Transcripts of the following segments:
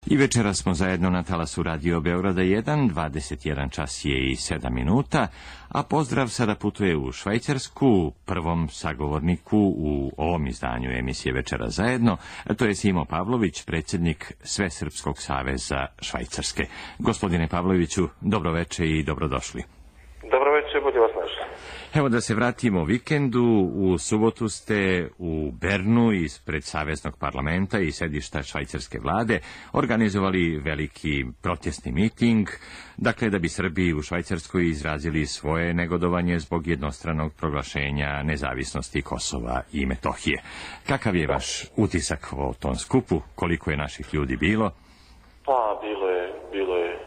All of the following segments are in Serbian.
I večera smo zajedno na talasu Radio Beograda 1, 21 čas je i 7 minuta, a pozdrav sada putuje u Švajcarsku, prvom sagovorniku u ovom izdanju emisije Večera zajedno, a to je Simo Pavlović, predsjednik Svesrpskog saveza Švajcarske. Gospodine Pavloviću, dobroveče i dobrodošli. Dobroveče, bolje vas našli. Evo da se vratimo vikendu. U subotu ste u Bernu ispred Saveznog parlamenta i sedišta švajcarske vlade organizovali veliki protestni miting, dakle da bi Srbi u Švajcarskoj izrazili svoje negodovanje zbog jednostranog proglašenja nezavisnosti Kosova i Metohije. Kakav je vaš utisak o tom skupu? Koliko je naših ljudi bilo? Pa, bilo je,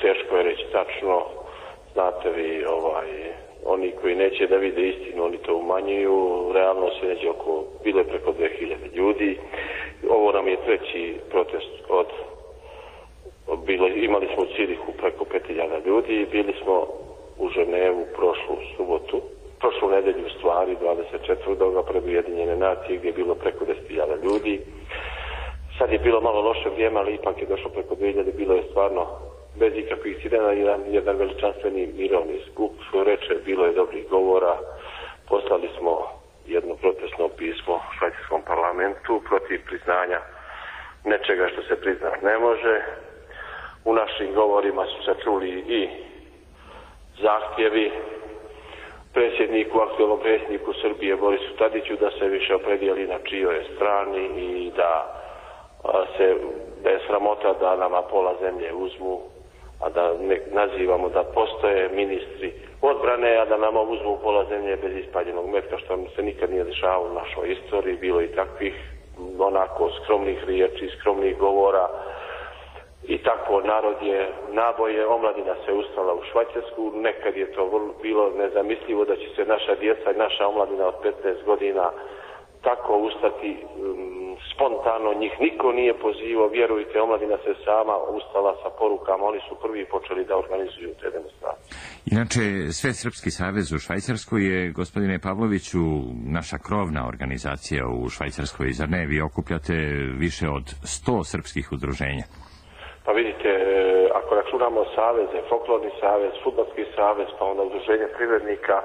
teško je reći tačno, znate vi, oni koji neće da vide istinu, oni to umanjuju, realno se neće bilo je preko 2000 ljudi, ovo nam je treći protest imali smo u Cirihu preko 5000 ljudi, bili smo u Ženevu prošlu nedelju u stvari, 24. pred Ujedinjene nacije gdje je bilo preko 10.000 ljudi. Sad je bilo malo loše vrijeme, ali ipak je došlo preko 2000, bilo je stvarno bez ikakvih sirena, jedan veličanstveni mirovni skup, što reče, bilo je dobrih govora. Poslali smo jedno protestno pismo švajcarskom parlamentu protiv priznanja nečega što se priznat ne može. U našim govorima su se čuli i zahtjevi aktualnom predsjedniku Srbije Borisu Tadiću da se više opredijeli na čijoj je strani i da je sramota da nama pola zemlje uzmu, a da ne nazivamo da postoje ministri odbrane, a da nama uzmu pola zemlje bez ispaljenog metka, što se nikad nije dešavalo u našoj istoriji. Bilo i takvih onako skromnih riječi, skromnih govora i tako narod je naboje, omladina se ustala u Švajcarsku. Nekad je to bilo nezamislivo da će se naša djeca i naša omladina od 15 godina tako ustati spontano, njih niko nije pozivao, vjerujte, omladina se sama ustala sa porukama, oni su prvi počeli da organizuju te demonstracije. Inače, Svesrpski savez u Švajcarskoj je, gospodine Pavloviću, naša krovna organizacija u Švajcarskoj, zar ne? Vi okupljate više od 100 srpskih udruženja. Pa vidite, ako računamo saveze, folklorni savez, fudbalski savez, pa onda udruženje privrednika,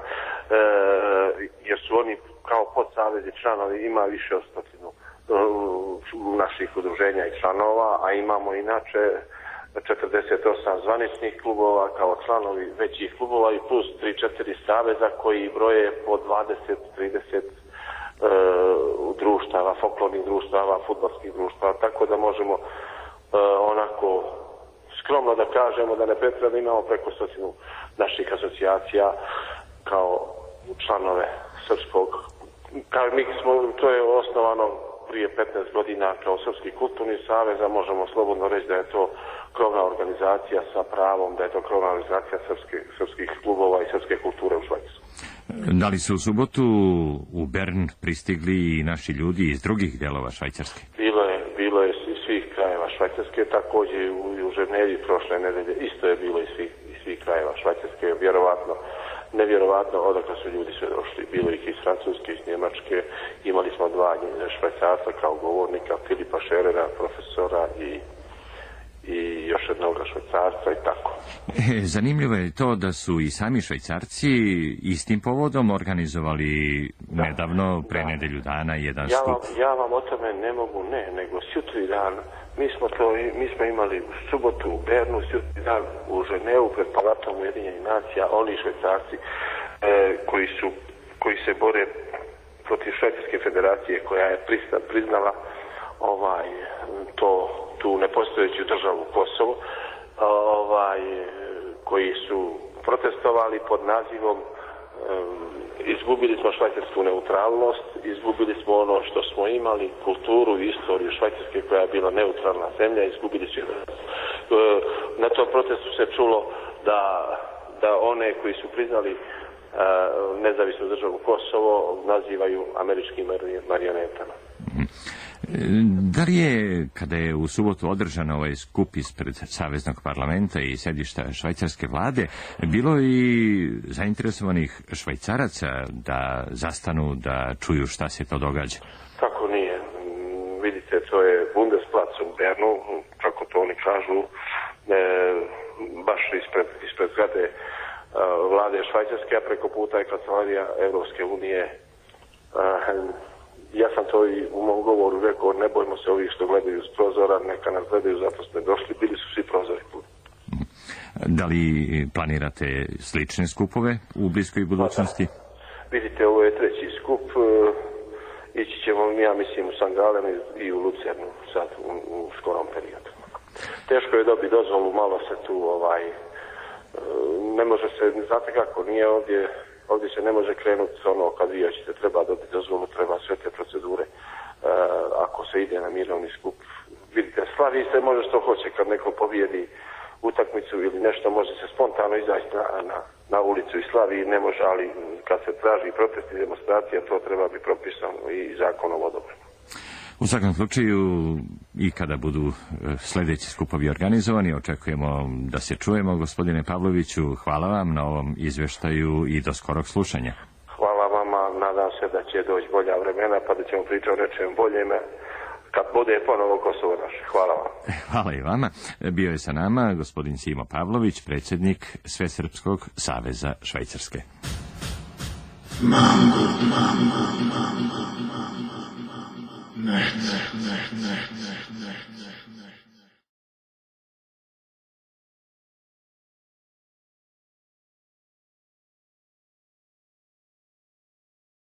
jer su oni kao podsavezi članovi, ima više od 100 naših udruženja i članova, a imamo inače 48 zvaničnih klubova kao članovi većih klubova i plus 3-4 saveza koji broje po 20-30 društava, folklornih društava, fudbalskih društava, tako da možemo onako skromno da kažemo da ne pretjerano imamo preko 100 naših asocijacija kao članove srpskog. To je osnovano prije 15 godina kao Srpski kulturni savez, a možemo slobodno reći da je to krovna organizacija sa pravom, da je to krovna organizacija srpskih klubova i srpske kulture u Švajcarskoj. Da li su u subotu u Bern pristigli i naši ljudi iz drugih delova Švajcarske? Bilo je iz svih krajeva Švajcarske, također i u Ženevi prošle nedelje isto je bilo iz svih krajeva Švajcarske, nevjerovatno odakle su ljudi sve došli. Bilo ih iz Francuske, iz Njemačke, imali smo 2 Švajcarca kao govornika, Filipa Šerera, profesora i još jednog Švajcarca i tako. Zanimljivo je to da su i sami Švajcarci istim povodom organizovali nedavno, pre nedelju dana, jedan skup. Ja vam o tome ne mogu nego sutri dan. Mi smo imali u subotu u Bernu, sutri dan u Ženevu pred Palatom Ujedinjenih nacija, oni Švajcarci koji se bore protiv Švajcarske federacije koja je priznala tu nepostojeću državu Kosovo, koji su protestovali pod nazivom izgubili smo švajcarsku neutralnost, izgubili smo ono što smo imali, kulturu i istoriju Švajcarske koja je bila neutralna zemlja, izgubili su. Na tom protestu se čulo da one koji su priznali nezavisnu državu Kosovo nazivaju američkim marionetama. Da li je, kada je u subotu održan ovaj skup ispred Saveznog parlamenta i sedišta švajcarske vlade, bilo i zainteresovanih Švajcaraca da zastanu, da čuju šta se to događa? Kako nije? Vidite, to je Bundesplatz u Bernu, mi kažu baš ispred zgrade vlade Švajcarske, a preko puta je kancelarija Evropske unije. Ja sam to i u mom govoru rekao, ne bojmo se ovih što gledaju s prozora, neka nas gledaju, zato ste došli, bili su svi prozori puni. Da li planirate slične skupove u bliskoj budućnosti? Vidite, ovo je treći skup, ići ćemo, ja mislim, u San Galen i u Lucernu sad u skorom periodu. Teško je dobiti dozvolu, malo se tu ne može se, znate kako, nije ovdje se ne može krenuti kad vi hoćete, treba dobiti dozvolu, treba sve te procedure ako se ide na mirovni skup. Vidite, slavi se može što hoće, kad neko pobijedi utakmicu ili nešto, može se spontano izaći na ulicu i slavi, ne može, ali kad se traži protest i demonstracija, to treba biti propisano i zakonom odobreno. U svakom slučaju, i kada budu sljedeći skupovi organizovani, očekujemo da se čujemo. Gospodine Pavloviću, hvala vam na ovom izveštaju i do skorog slušanja. Hvala vama, nadam se da će doći bolja vremena, pa da ćemo pričati o nečem boljem kad bude ponovo Kosovo naše. Hvala vam. Hvala i vama. Bio je sa nama gospodin Simo Pavlović, predsjednik Svesrpskog saveza Švajcarske. Ne.